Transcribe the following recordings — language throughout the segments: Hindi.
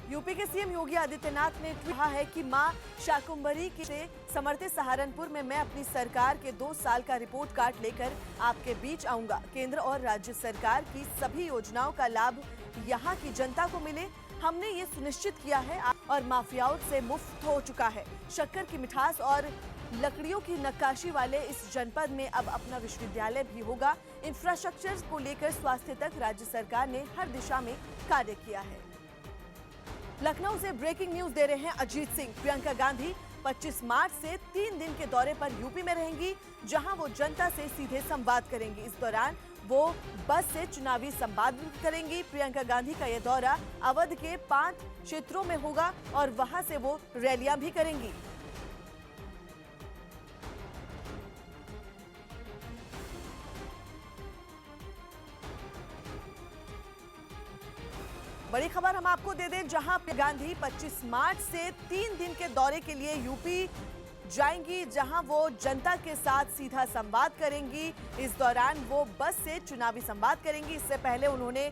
यूपी के सीएम योगी आदित्यनाथ ने कहा है कि मां शाकुंभरी से समर्थित सहारनपुर में मैं अपनी सरकार के 2 साल का रिपोर्ट कार्ड लेकर आपके बीच आऊंगा। केंद्र और राज्य सरकार की सभी योजनाओं का लाभ यहां की जनता को मिले, हमने ये सुनिश्चित किया है और माफियाओं से मुफ्त हो चुका है। शक्कर की मिठास और लकड़ियों की नक्काशी वाले इस जनपद में अब अपना विश्वविद्यालय भी होगा। इंफ्रास्ट्रक्चर को लेकर स्वास्थ्य तक राज्य सरकार ने हर दिशा में कार्य किया है। लखनऊ से ब्रेकिंग न्यूज दे रहे हैं अजीत सिंह। प्रियंका गांधी 25 मार्च से 3 दिन के दौरे पर यूपी में रहेंगी, जहां वो जनता से सीधे संवाद करेंगी। इस दौरान वो बस से चुनावी संवाद भी करेंगी। प्रियंका गांधी का यह दौरा अवध के 5 क्षेत्रों में होगा और वहां से वो रैलियां भी करेंगी। बड़ी खबर हम आपको दे दें, जहां गांधी 25 मार्च से 3 दिन के दौरे के लिए यूपी जाएंगी, जहां वो जनता के साथ सीधा संवाद करेंगी। इस दौरान वो बस से चुनावी संवाद करेंगी। इससे पहले उन्होंने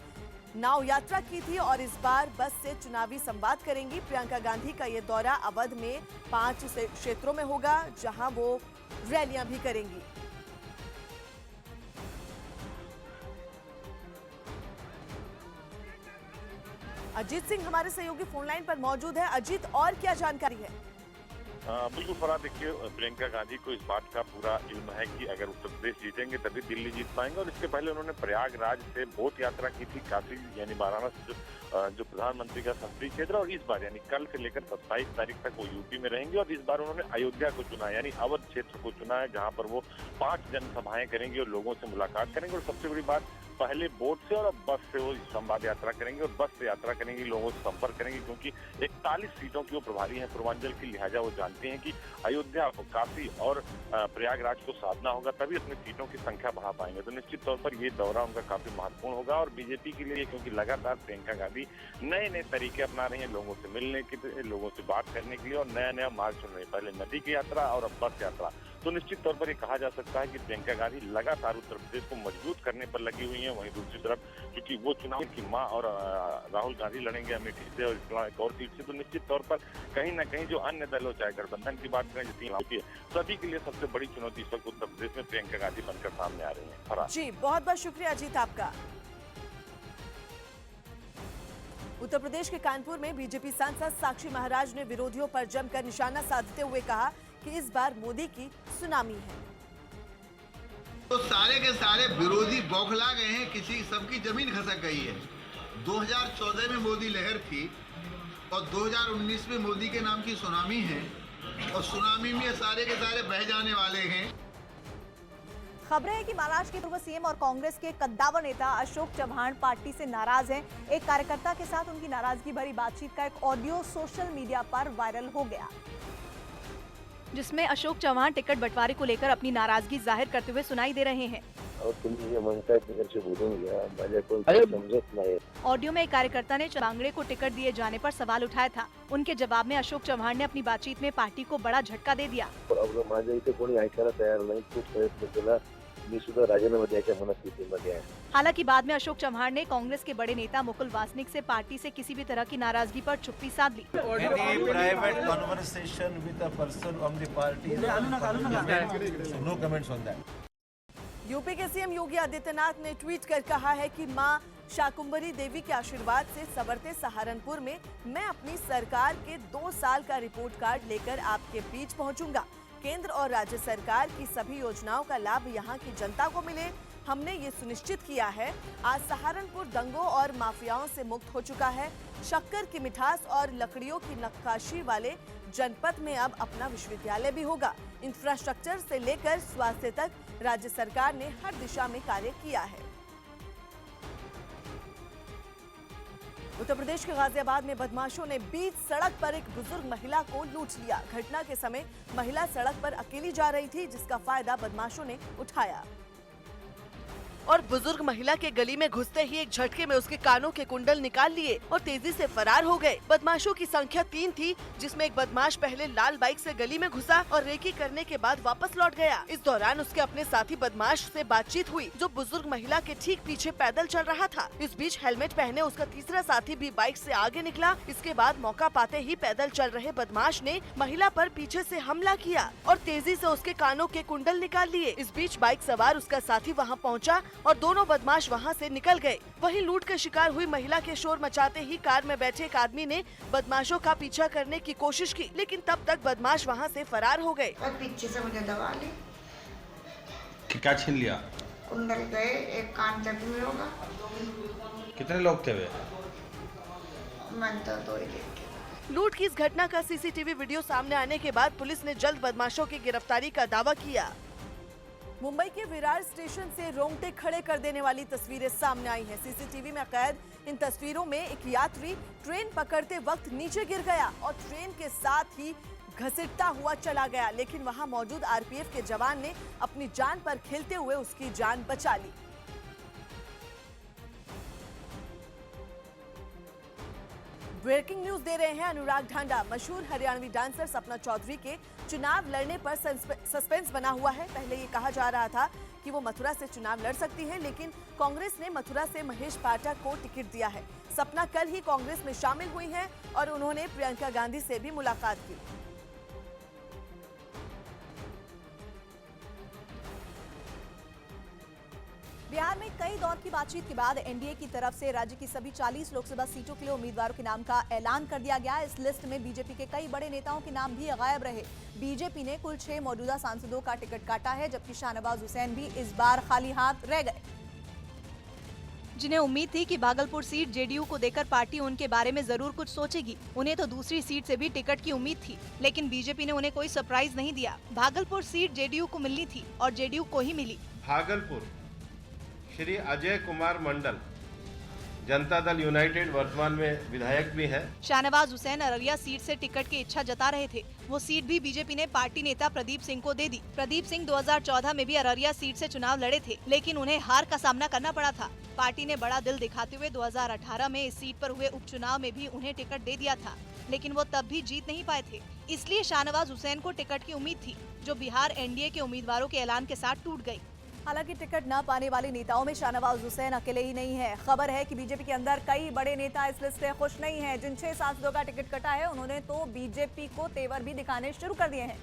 नाव यात्रा की थी और इस बार बस से चुनावी संवाद करेंगी। प्रियंका गांधी का ये दौरा अवध में 5 क्षेत्रों में होगा, जहां वो रैलियां भी करेंगी। अजीत सिंह हमारे सहयोगी फोन लाइन पर मौजूद है। अजीत, और क्या जानकारी है? बिल्कुल फराज, देखिए प्रियंका गांधी को इस बात का पूरा इल्म है कि अगर उत्तर प्रदेश जीतेंगे तभी दिल्ली जीत पाएंगे। और इसके पहले उन्होंने प्रयागराज से बोट यात्रा की थी, काशी यानी वाराणसी जो प्रधानमंत्री का संसदीय क्षेत्र, और इस बार यानी कल से लेकर 27 तारीख तक वो यूपी में रहेंगे। और इस बार उन्होंने अयोध्या को चुना, यानी अवध क्षेत्र को चुना है, जहां पर वो 5 जनसभाएं करेंगे और लोगों से मुलाकात करेंगे। और सबसे बड़ी बात, पहले बोट से और अब बस से वो संवाद यात्रा करेंगे और बस से यात्रा करेंगे, लोगों से संपर्क करेंगे, क्योंकि 41 सीटों की वो प्रभारी हैं पूर्वांचल की। लिहाजा वो जानते हैं कि अयोध्या, काशी और प्रयागराज को साधना होगा, तभी अपनी सीटों की संख्या बढ़ा पाएंगे। तो निश्चित तौर पर ये दौरा उनका काफी महत्वपूर्ण होगा। और बीजेपी के लिए, क्योंकि लगातार प्रियंका गांधी नए नए तरीके अपना रही हैं लोगों से मिलने के, लोगों से बात करने के लिए, और नया नया मार्ग चुन रही है। पहले नदी की यात्रा और अब बस यात्रा। तो निश्चित तौर पर ये कहा जा सकता है कि प्रियंका गांधी लगातार उत्तर प्रदेश को मजबूत करने पर लगी हुई हैं। वहीं दूसरी तरफ क्योंकि वो चुनाव की मां और राहुल गांधी लड़ेंगे अमेठी से और एक और सीट से, तो निश्चित तौर पर कहीं ना कहीं जो अन्य दल हो, चाहे गठबंधन की बात करें, जितनी सभी के लिए सबसे बड़ी चुनौती इस वक्त उत्तर प्रदेश में प्रियंका गांधी बनकर सामने आ रही है। जी, बहुत बहुत शुक्रिया अजीत आपका। उत्तर प्रदेश के कानपुर में बीजेपी सांसद साक्षी महाराज ने विरोधियों पर जमकर निशाना साधते हुए कहा कि इस बार मोदी की सुनामी है। तो सारे के सारे विरोधी बौखला गए हैं, किसी सबकी जमीन खसक गई है। 2014 में मोदी लहर थी और 2019 में मोदी के नाम की सुनामी है, और सुनामी में सारे के सारे बह जाने वाले हैं। खबर है कि महाराष्ट्र के पूर्व सीएम और कांग्रेस के कद्दावर नेता अशोक चव्हाण पार्टी से नाराज हैं। एक कार्यकर्ता के साथ उनकी नाराजगी भरी बातचीत का एक ऑडियो सोशल मीडिया पर वायरल हो गया, जिसमें अशोक चव्हाण टिकट बंटवारे को लेकर अपनी नाराजगी जाहिर करते हुए सुनाई दे रहे हैं। ऑडियो में एक कार्यकर्ता ने बांगड़े को टिकट दिए जाने पर सवाल उठाया था। उनके जवाब में अशोक चव्हाण ने अपनी बातचीत में पार्टी को बड़ा झटका दे दिया। हालांकि बाद में अशोक चव्हाण ने कांग्रेस के बड़े नेता मुकुल वासनिक से पार्टी से किसी भी तरह की नाराजगी पर चुप्पी साध ली। यूपी के सीएम योगी आदित्यनाथ ने ट्वीट कर कहा है कि मां शाकुंभरी देवी के आशीर्वाद से संवरते सहारनपुर में मैं अपनी सरकार के 2 साल का रिपोर्ट कार्ड लेकर आपके बीच पहुंचूंगा। केंद्र और राज्य सरकार की सभी योजनाओं का लाभ यहां की जनता को मिले, हमने ये सुनिश्चित किया है। आज सहारनपुर दंगों और माफियाओं से मुक्त हो चुका है। शक्कर की मिठास और लकड़ियों की नक्काशी वाले जनपद में अब अपना विश्वविद्यालय भी होगा। इंफ्रास्ट्रक्चर से लेकर स्वास्थ्य तक राज्य सरकार ने हर दिशा में कार्य किया है। उत्तर प्रदेश के गाजियाबाद में बदमाशों ने बीच सड़क पर एक बुजुर्ग महिला को लूट लिया। घटना के समय महिला सड़क पर अकेली जा रही थी, जिसका फायदा बदमाशों ने उठाया। और बुजुर्ग महिला के गली में घुसते ही एक झटके में उसके कानों के कुंडल निकाल लिए और तेजी से फरार हो गए। बदमाशों की संख्या 3 थी, जिसमें एक बदमाश पहले लाल बाइक से गली में घुसा और रेकी करने के बाद वापस लौट गया। इस दौरान उसके अपने साथी बदमाश से बातचीत हुई, जो बुजुर्ग महिला के ठीक पीछे पैदल चल रहा था। इस बीच हेलमेट पहने उसका तीसरा साथी भी बाइक से आगे निकला। इसके बाद मौका पाते ही पैदल चल रहे बदमाश ने महिला पर पीछे से हमला किया और तेजी से उसके कानों के कुंडल निकाल लिए। इस बीच बाइक सवार उसका साथी वहां पहुंचा और दोनों बदमाश वहां से निकल गए। वहीं लूट का शिकार हुई महिला के शोर मचाते ही कार में बैठे एक आदमी ने बदमाशों का पीछा करने की कोशिश की, लेकिन तब तक बदमाश वहां से फरार हो गए। और पीछे से मुझे दबा ली। क्या छीन लिया? कुंडल गए, एक कान जख्मी होगा। कितने लोग थे वे? मन तो ही देखे। लूट की इस घटना का सीसीटीवी वीडियो सामने आने के बाद पुलिस ने जल्द बदमाशों की गिरफ्तारी का दावा किया। मुंबई के विरार स्टेशन से रोंगटे खड़े कर देने वाली तस्वीरें सामने आई हैं। सीसीटीवी में कैद इन तस्वीरों में एक यात्री ट्रेन पकड़ते वक्त नीचे गिर गया और ट्रेन के साथ ही घसीटता हुआ चला गया, लेकिन वहां मौजूद आरपीएफ के जवान ने अपनी जान पर खेलते हुए उसकी जान बचा ली। ब्रेकिंग न्यूज दे रहे हैं अनुराग ढांडा। मशहूर हरियाणवी डांसर सपना चौधरी के चुनाव लड़ने पर सस्पेंस बना हुआ है। पहले ये कहा जा रहा था कि वो मथुरा से चुनाव लड़ सकती है, लेकिन कांग्रेस ने मथुरा से महेश पाठक को टिकट दिया है। सपना कल ही कांग्रेस में शामिल हुई हैं और उन्होंने प्रियंका गांधी से भी मुलाकात की। बिहार में कई दौर की बातचीत के बाद एनडीए की तरफ से राज्य की सभी 40 लोकसभा सीटों के लिए उम्मीदवारों के नाम का ऐलान कर दिया गया। इस लिस्ट में बीजेपी के कई बड़े नेताओं के नाम भी गायब रहे। बीजेपी ने कुल 6 मौजूदा सांसदों का टिकट काटा है, जबकि शाहनवाज हुसैन भी इस बार खाली हाथ रह गए। जिन्हें उम्मीद थी कि भागलपुर सीट जेडीयू को देकर पार्टी उनके बारे में जरूर कुछ सोचेगी, उन्हें तो दूसरी सीट से भी टिकट की उम्मीद थी, लेकिन बीजेपी ने उन्हें कोई सरप्राइज नहीं दिया। भागलपुर सीट जेडीयू को मिलनी थी और जेडीयू को ही मिली। भागलपुर श्री अजय कुमार मंडल, जनता दल यूनाइटेड, वर्तमान में विधायक भी हैं। शाहनवाज हुसैन अररिया सीट से टिकट की इच्छा जता रहे थे। वो सीट भी बीजेपी ने पार्टी नेता प्रदीप सिंह को दे दी। प्रदीप सिंह 2014 में भी अररिया सीट से चुनाव लड़े थे, लेकिन उन्हें हार का सामना करना पड़ा था। पार्टी ने बड़ा दिल दिखाते हुए 2018 में इस सीट पर हुए उपचुनाव में भी उन्हें टिकट दे दिया था, लेकिन वो तब भी जीत नहीं पाए थे। इसलिए शाहनवाज हुसैन को टिकट की उम्मीद थी, जो बिहार एनडीए के उम्मीदवारों के ऐलान के साथ टूट गयी। हालांकि टिकट न पाने वाले नेताओं में शाहनवाज हुसैन अकेले ही नहीं है। खबर है कि बीजेपी के अंदर कई बड़े नेता इस लिस्ट से खुश नहीं हैं। जिन 6 सांसदों का टिकट कटा है, उन्होंने तो बीजेपी को तेवर भी दिखाने शुरू कर दिए हैं।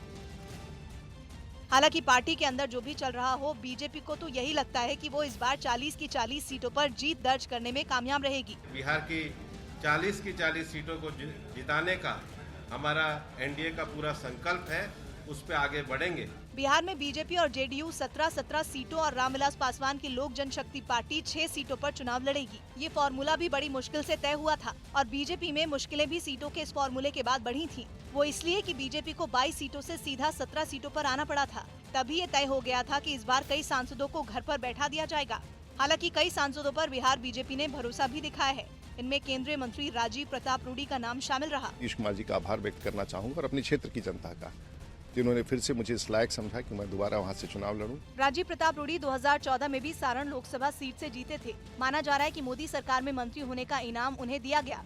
हालांकि पार्टी के अंदर जो भी चल रहा हो, बीजेपी को तो यही लगता है कि वो इस बार 40 की 40 सीटों पर जीत दर्ज करने में कामयाब रहेगी। बिहार की 40 की 40 सीटों को जिताने का हमारा एनडीए का पूरा संकल्प है, उस पे आगे बढ़ेंगे। बिहार में बीजेपी और जेडीयू 17 सीटों और रामविलास पासवान की लोक जनशक्ति पार्टी 6 सीटों पर चुनाव लड़ेगी। ये फॉर्मूला भी बड़ी मुश्किल से तय हुआ था और बीजेपी में मुश्किलें भी सीटों के इस फॉर्मूले के बाद बढ़ी थी। वो इसलिए कि बीजेपी को 22 सीटों से सीधा 17 सीटों पर आना पड़ा था। तभी ये तय हो गया था कि इस बार कई सांसदों को घर पर बैठा दिया जाएगा। हालांकि कई सांसदों पर बिहार बीजेपी ने भरोसा भी दिखाया है। इनमें केंद्रीय मंत्री राजीव प्रताप रूडी का नाम शामिल रहा। नीतीश कुमार जी का आभार व्यक्त करना चाहूँगा और अपने क्षेत्र की जनता का, जिन्होंने फिर से मुझे इस लायक समझा कि मैं दोबारा वहां से चुनाव लड़ूं। राजीव प्रताप रूडी 2014 में भी सारण लोकसभा सीट से जीते थे। माना जा रहा है कि मोदी सरकार में मंत्री होने का इनाम उन्हें दिया गया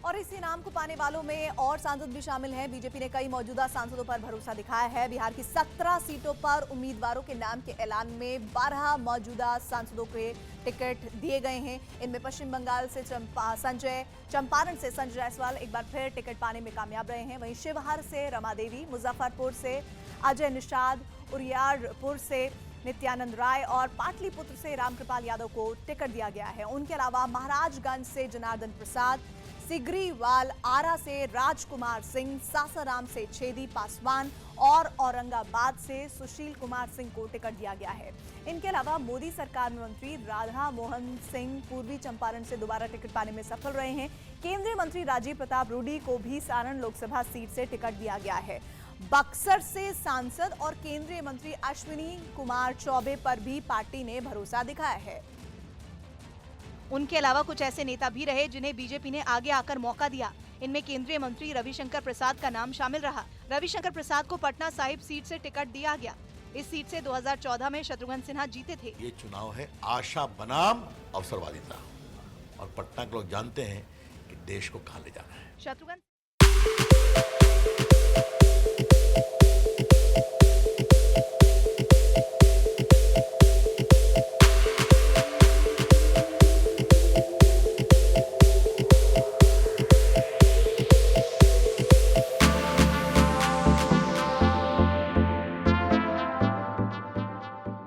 और इस इनाम को पाने वालों में और सांसद भी शामिल हैं। बीजेपी ने कई मौजूदा सांसदों पर भरोसा दिखाया है। बिहार की 17 सीटों पर उम्मीदवारों के नाम के ऐलान में 12 मौजूदा सांसदों के टिकट दिए गए हैं। इनमें पश्चिम बंगाल से चंपारण से संजय जायसवाल एक बार फिर टिकट पाने में कामयाब रहे हैं। वहीं शिवहर से रमा देवी, मुजफ्फरपुर से अजय निषाद, उरियारपुर से नित्यानंद राय और पाटलिपुत्र से रामकृपाल यादव को टिकट दिया गया है। उनके अलावा महाराजगंज से जनार्दन प्रसाद, सिगरीवाल, आरा से राजकुमार सिंह, सासाराम से छेदी पासवान और औरंगाबाद से सुशील कुमार सिंह को टिकट दिया गया है। इनके अलावा मोदी सरकार में मंत्री राधा मोहन सिंह पूर्वी चंपारण से दोबारा टिकट पाने में सफल रहे हैं। केंद्रीय मंत्री राजीव प्रताप रूडी को भी सारण लोकसभा सीट से टिकट दिया गया है। बक्सर से सांसद और केंद्रीय मंत्री अश्विनी कुमार चौबे पर भी पार्टी ने भरोसा दिखाया है। उनके अलावा कुछ ऐसे नेता भी रहे जिन्हें बीजेपी ने आगे आकर मौका दिया। इनमें केंद्रीय मंत्री रविशंकर प्रसाद का नाम शामिल रहा। रविशंकर प्रसाद को पटना साहिब सीट से टिकट दिया गया। इस सीट से 2014 में शत्रुघ्न सिन्हा जीते थे। ये चुनाव है आशा बनाम अवसरवादिता, और पटना के लोग जानते हैं कि देश को कहां ले जाना है। शत्रुघ्न